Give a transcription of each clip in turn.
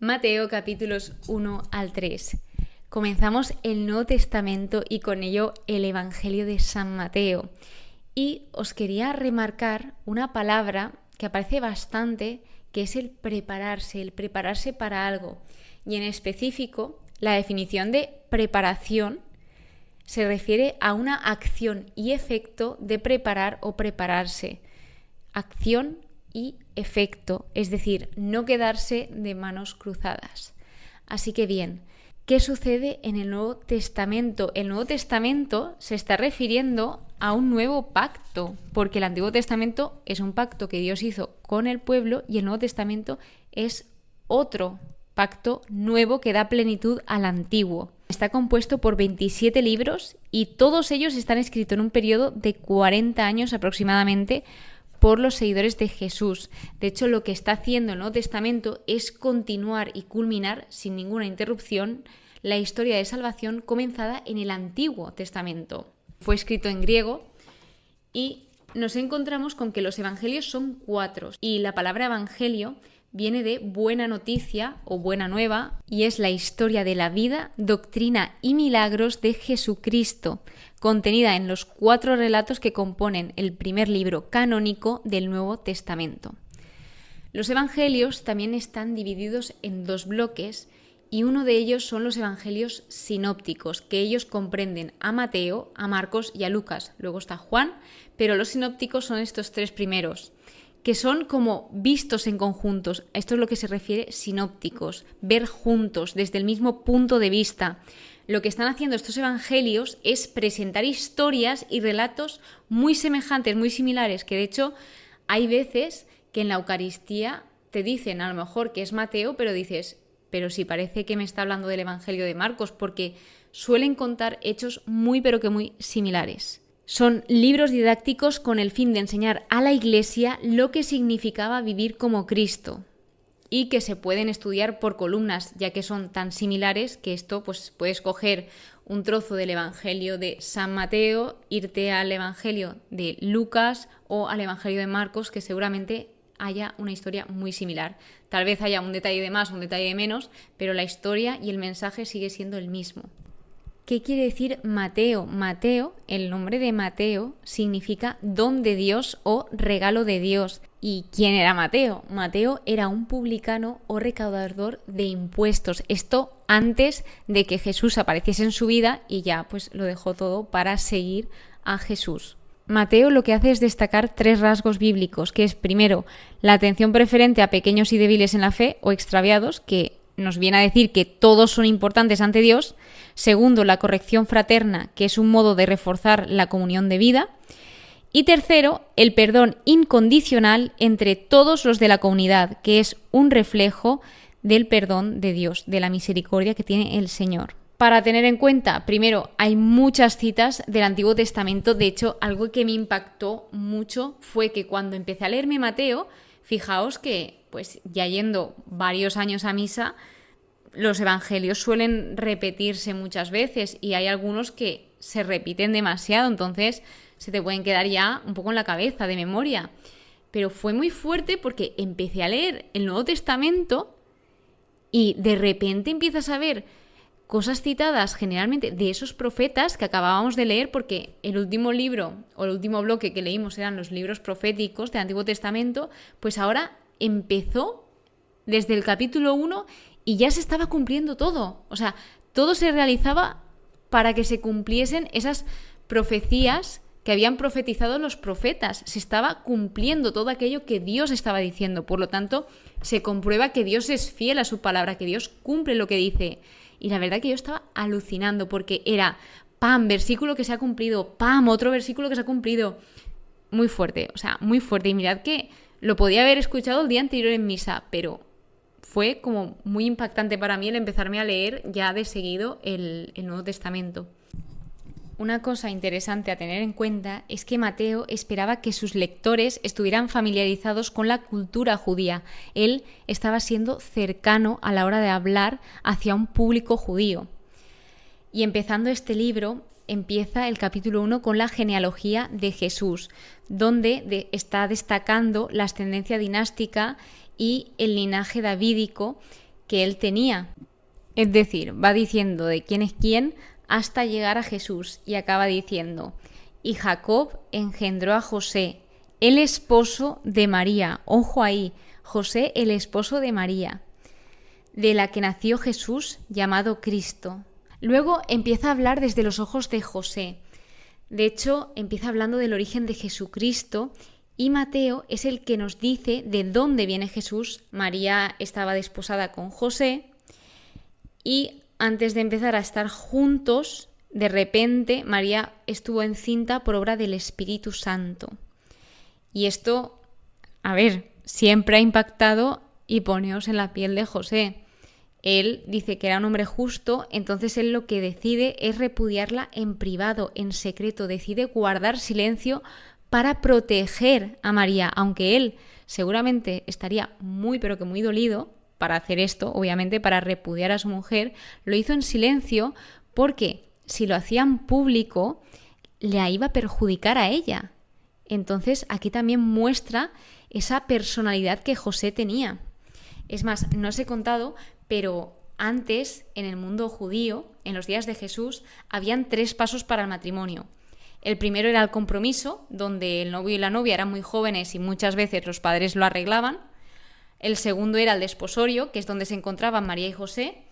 Mateo capítulos 1 al 3. Comenzamos el Nuevo Testamento y con ello el Evangelio de San Mateo. Y os quería remarcar una palabra que aparece bastante, que es el prepararse para algo. Y en específico, la definición de preparación se refiere a una acción y efecto de preparar o prepararse. Acción y efecto, es decir, no quedarse de manos cruzadas. Así que bien, ¿qué sucede en el Nuevo Testamento? El Nuevo Testamento se está refiriendo a un nuevo pacto, porque el Antiguo Testamento es un pacto que Dios hizo con el pueblo y el Nuevo Testamento es otro pacto nuevo que da plenitud al antiguo. Está compuesto por 27 libros y todos ellos están escritos en un periodo de 40 años aproximadamente por los seguidores de Jesús. De hecho, lo que está haciendo el Nuevo Testamento es continuar y culminar sin ninguna interrupción la historia de salvación comenzada en el Antiguo Testamento. Fue escrito en griego y nos encontramos con que los evangelios son 4 y la palabra evangelio viene de buena noticia o buena nueva y es la historia de la vida, doctrina y milagros de Jesucristo, contenida en los 4 relatos que componen el primer libro canónico del Nuevo Testamento. Los evangelios también están divididos en 2 bloques y uno de ellos son los evangelios sinópticos, que ellos comprenden a Mateo, a Marcos y a Lucas. Luego está Juan, pero los sinópticos son estos 3 primeros, que son como vistos en conjuntos. Esto es lo que se refiere sinópticos, ver juntos, desde el mismo punto de vista. Lo que están haciendo estos evangelios es presentar historias y relatos muy semejantes, muy similares, que de hecho hay veces que en la Eucaristía te dicen a lo mejor que es Mateo, pero dices, pero si parece que me está hablando del Evangelio de Marcos, porque suelen contar hechos muy pero que muy similares. Son libros didácticos con el fin de enseñar a la Iglesia lo que significaba vivir como Cristo y que se pueden estudiar por columnas, ya que son tan similares que esto pues puedes coger un trozo del Evangelio de San Mateo, irte al Evangelio de Lucas o al Evangelio de Marcos, que seguramente haya una historia muy similar. Tal vez haya un detalle de más, un detalle de menos, pero la historia y el mensaje sigue siendo el mismo. ¿Qué quiere decir Mateo? Mateo, el nombre de Mateo, significa don de Dios o regalo de Dios. ¿Y quién era Mateo? Mateo era un publicano o recaudador de impuestos. Esto antes de que Jesús apareciese en su vida y ya pues lo dejó todo para seguir a Jesús. Mateo lo que hace es destacar 3 rasgos bíblicos, que es primero la atención preferente a pequeños y débiles en la fe o extraviados, que nos viene a decir que todos son importantes ante Dios. Segundo, la corrección fraterna, que es un modo de reforzar la comunión de vida. Y tercero, el perdón incondicional entre todos los de la comunidad, que es un reflejo del perdón de Dios, de la misericordia que tiene el Señor. Para tener en cuenta, primero, hay muchas citas del Antiguo Testamento. De hecho, algo que me impactó mucho fue que cuando empecé a leerme Mateo, fijaos que, pues ya yendo varios años a misa, los evangelios suelen repetirse muchas veces y hay algunos que se repiten demasiado, entonces se te pueden quedar ya un poco en la cabeza de memoria. Pero fue muy fuerte porque empecé a leer el Nuevo Testamento y de repente empiezas a ver cosas citadas generalmente de esos profetas que acabábamos de leer, porque el último libro o el último bloque que leímos eran los libros proféticos del Antiguo Testamento, pues ahora empezó desde el capítulo 1 y ya se estaba cumpliendo todo. O sea, todo se realizaba para que se cumpliesen esas profecías que habían profetizado los profetas. Se estaba cumpliendo todo aquello que Dios estaba diciendo. Por lo tanto, se comprueba que Dios es fiel a su palabra, que Dios cumple lo que dice. Y la verdad que yo estaba alucinando porque era, ¡pam!, versículo que se ha cumplido, ¡pam!, otro versículo que se ha cumplido. Muy fuerte, o sea, muy fuerte. Y mirad que lo podía haber escuchado el día anterior en misa, pero fue como muy impactante para mí el empezarme a leer ya de seguido el Nuevo Testamento. Una cosa interesante a tener en cuenta es que Mateo esperaba que sus lectores estuvieran familiarizados con la cultura judía. Él estaba siendo cercano a la hora de hablar hacia un público judío. Y empezando este libro, empieza el capítulo 1 con la genealogía de Jesús, donde está destacando la ascendencia dinástica y el linaje davídico que él tenía. Es decir, va diciendo de quién es quién hasta llegar a Jesús y acaba diciendo: y Jacob engendró a José, el esposo de María. Ojo ahí, José, el esposo de María, de la que nació Jesús, llamado Cristo. Luego empieza a hablar desde los ojos de José. De hecho, empieza hablando del origen de Jesucristo, y Mateo es el que nos dice de dónde viene Jesús. María estaba desposada con José y antes de empezar a estar juntos, de repente María estuvo encinta por obra del Espíritu Santo. Y esto, siempre ha impactado, y poneos en la piel de José. Él dice que era un hombre justo, entonces él lo que decide es repudiarla en privado, en secreto, decide guardar silencio para proteger a María, aunque él seguramente estaría muy pero que muy dolido para hacer esto, obviamente para repudiar a su mujer. Lo hizo en silencio porque si lo hacía en público le iba a perjudicar a ella. Entonces aquí también muestra esa personalidad que José tenía. Es más, no os he contado, pero antes en el mundo judío, en los días de Jesús, habían 3 pasos para el matrimonio. El primero era el compromiso, donde el novio y la novia eran muy jóvenes y muchas veces los padres lo arreglaban. El segundo era el desposorio, que es donde se encontraban María y José,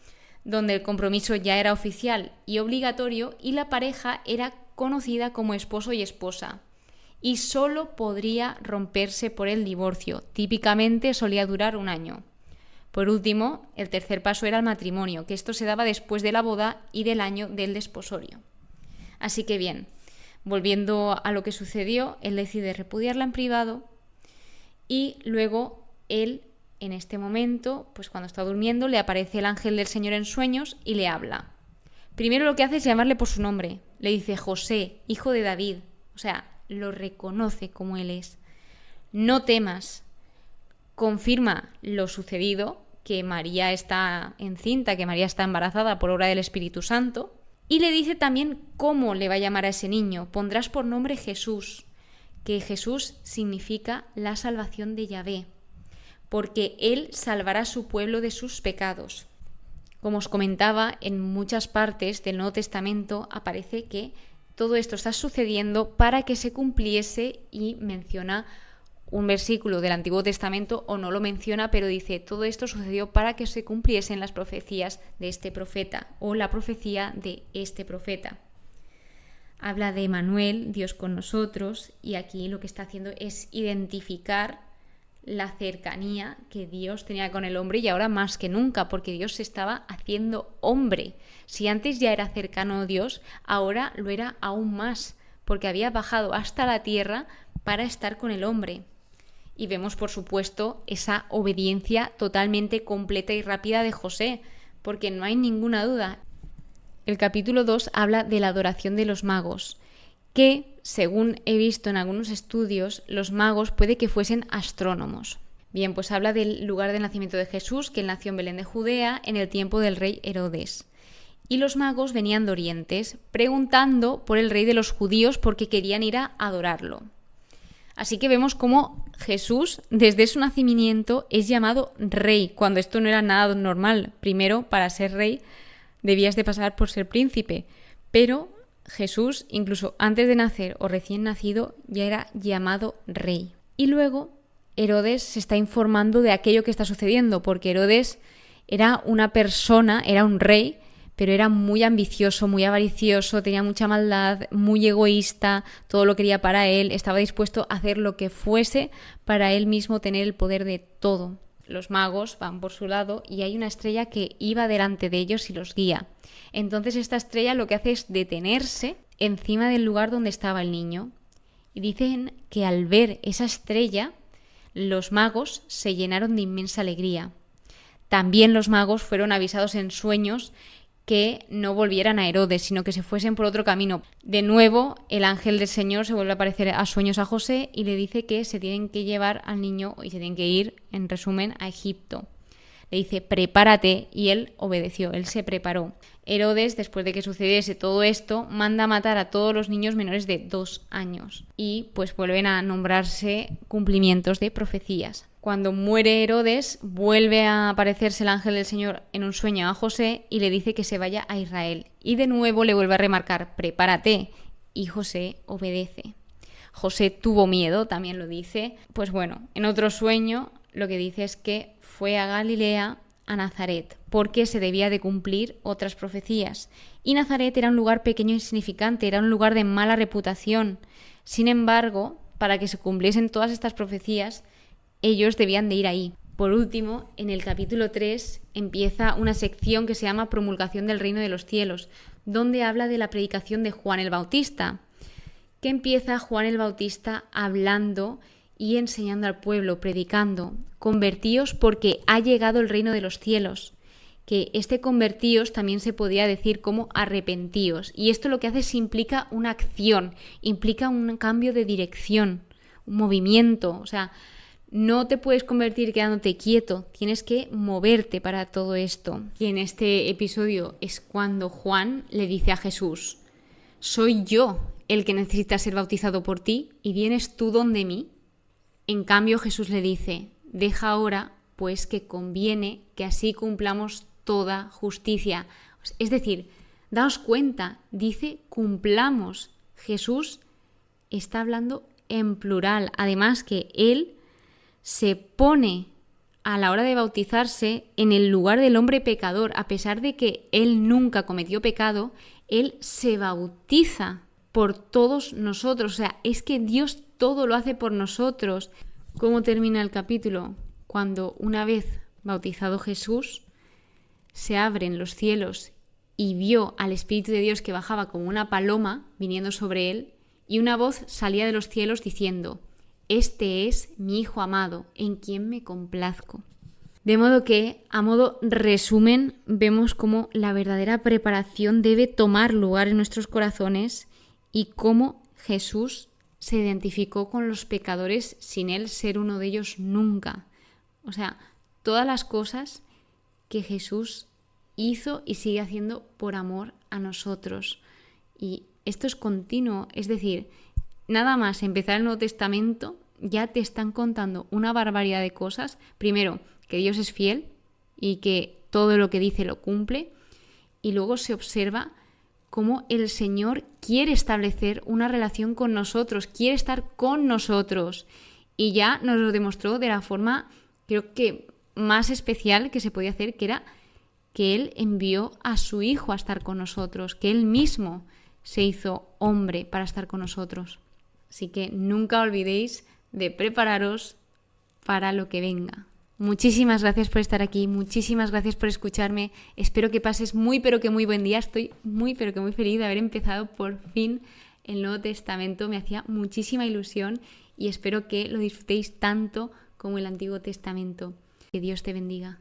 donde el compromiso ya era oficial y obligatorio y la pareja era conocida como esposo y esposa. Y solo podría romperse por el divorcio. Típicamente solía durar 1 año. Por último, el tercer paso era el matrimonio, que esto se daba después de la boda y del año del desposorio. Así que bien, volviendo a lo que sucedió, él decide repudiarla en privado y luego él, en este momento, pues cuando está durmiendo, le aparece el ángel del Señor en sueños y le habla. Primero lo que hace es llamarle por su nombre. Le dice: José, hijo de David. O sea, lo reconoce como él es. No temas. Confirma lo sucedido, que María está encinta, que María está embarazada por obra del Espíritu Santo. Y le dice también cómo le va a llamar a ese niño. Pondrás por nombre Jesús, que Jesús significa la salvación de Yahvé, porque él salvará a su pueblo de sus pecados. Como os comentaba, en muchas partes del Nuevo Testamento aparece que todo esto está sucediendo para que se cumpliese, y menciona un versículo del Antiguo Testamento, o no lo menciona, pero dice: todo esto sucedió para que se cumpliesen las profecías de este profeta, o la profecía de este profeta. Habla de Emmanuel, Dios con nosotros, y aquí lo que está haciendo es identificar la cercanía que Dios tenía con el hombre, y ahora más que nunca, porque Dios se estaba haciendo hombre. Si antes ya era cercano a Dios, ahora lo era aún más, porque había bajado hasta la tierra para estar con el hombre. Y vemos, por supuesto, esa obediencia totalmente completa y rápida de José, porque no hay ninguna duda. El capítulo 2 habla de la adoración de los magos, que, según he visto en algunos estudios, los magos puede que fuesen astrónomos. Bien, pues habla del lugar del nacimiento de Jesús, que él nació en Belén de Judea en el tiempo del rey Herodes. Y los magos venían de Orientes, preguntando por el rey de los judíos porque querían ir a adorarlo. Así que vemos cómo Jesús, desde su nacimiento, es llamado rey, cuando esto no era nada normal. Primero, para ser rey, debías de pasar por ser príncipe, pero Jesús, incluso antes de nacer o recién nacido, ya era llamado rey. Y luego Herodes se está informando de aquello que está sucediendo, porque Herodes era una persona, era un rey, pero era muy ambicioso, muy avaricioso, tenía mucha maldad, muy egoísta, todo lo quería para él, estaba dispuesto a hacer lo que fuese para él mismo tener el poder de todo. Los magos van por su lado y hay una estrella que iba delante de ellos y los guía. Entonces esta estrella lo que hace es detenerse encima del lugar donde estaba el niño. Y dicen que al ver esa estrella, los magos se llenaron de inmensa alegría. También los magos fueron avisados en sueños que no volvieran a Herodes, sino que se fuesen por otro camino. De nuevo, el ángel del Señor se vuelve a aparecer a sueños a José y le dice que se tienen que llevar al niño y se tienen que ir, en resumen, a Egipto. Le dice: prepárate, y él obedeció, él se preparó. Herodes, después de que sucediese todo esto, manda a matar a todos los niños menores de 2 años. Y pues vuelven a nombrarse cumplimientos de profecías. Cuando muere Herodes, vuelve a aparecerse el ángel del Señor en un sueño a José y le dice que se vaya a Israel. Y de nuevo le vuelve a remarcar, prepárate. Y José obedece. José tuvo miedo, también lo dice. Pues bueno, en otro sueño lo que dice es que fue a Galilea, a Nazaret, porque se debía de cumplir otras profecías. Y Nazaret era un lugar pequeño e insignificante, era un lugar de mala reputación. Sin embargo, para que se cumpliesen todas estas profecías, ellos debían de ir ahí. Por último, en el capítulo 3 empieza una sección que se llama Promulgación del Reino de los Cielos, donde habla de la predicación de Juan el Bautista, que empieza Juan el Bautista hablando y enseñando al pueblo, predicando, convertíos porque ha llegado el reino de los cielos, que este convertíos también se podía decir como arrepentíos, y esto lo que hace es implica una acción, implica un cambio de dirección, un movimiento, o sea, no te puedes convertir quedándote quieto, tienes que moverte para todo esto. Y en este episodio es cuando Juan le dice a Jesús, soy yo el que necesita ser bautizado por ti y vienes tú donde mí. En cambio Jesús le dice, deja ahora, pues que conviene que así cumplamos toda justicia. Es decir, daos cuenta, dice cumplamos. Jesús está hablando en plural, además que él se pone a la hora de bautizarse en el lugar del hombre pecador, a pesar de que él nunca cometió pecado, él se bautiza por todos nosotros, o sea, es que Dios todo lo hace por nosotros. ¿Cómo termina el capítulo? Cuando una vez bautizado Jesús, se abren los cielos y vio al Espíritu de Dios que bajaba como una paloma viniendo sobre él, y una voz salía de los cielos diciendo, este es mi Hijo amado, en quien me complazco. De modo que, a modo resumen, vemos cómo la verdadera preparación debe tomar lugar en nuestros corazones y cómo Jesús se identificó con los pecadores sin él ser uno de ellos nunca. O sea, todas las cosas que Jesús hizo y sigue haciendo por amor a nosotros. Y esto es continuo, es decir, nada más empezar el Nuevo Testamento ya te están contando una barbaridad de cosas. Primero, que Dios es fiel y que todo lo que dice lo cumple. Y luego se observa cómo el Señor quiere establecer una relación con nosotros, quiere estar con nosotros. Y ya nos lo demostró de la forma, creo que más especial que se podía hacer, que era que Él envió a su Hijo a estar con nosotros, que Él mismo se hizo hombre para estar con nosotros. Así que nunca olvidéis de prepararos para lo que venga. Muchísimas gracias por estar aquí, muchísimas gracias por escucharme. Espero que pases muy pero que muy buen día. Estoy muy pero que muy feliz de haber empezado por fin el Nuevo Testamento. Me hacía muchísima ilusión y espero que lo disfrutéis tanto como el Antiguo Testamento. Que Dios te bendiga.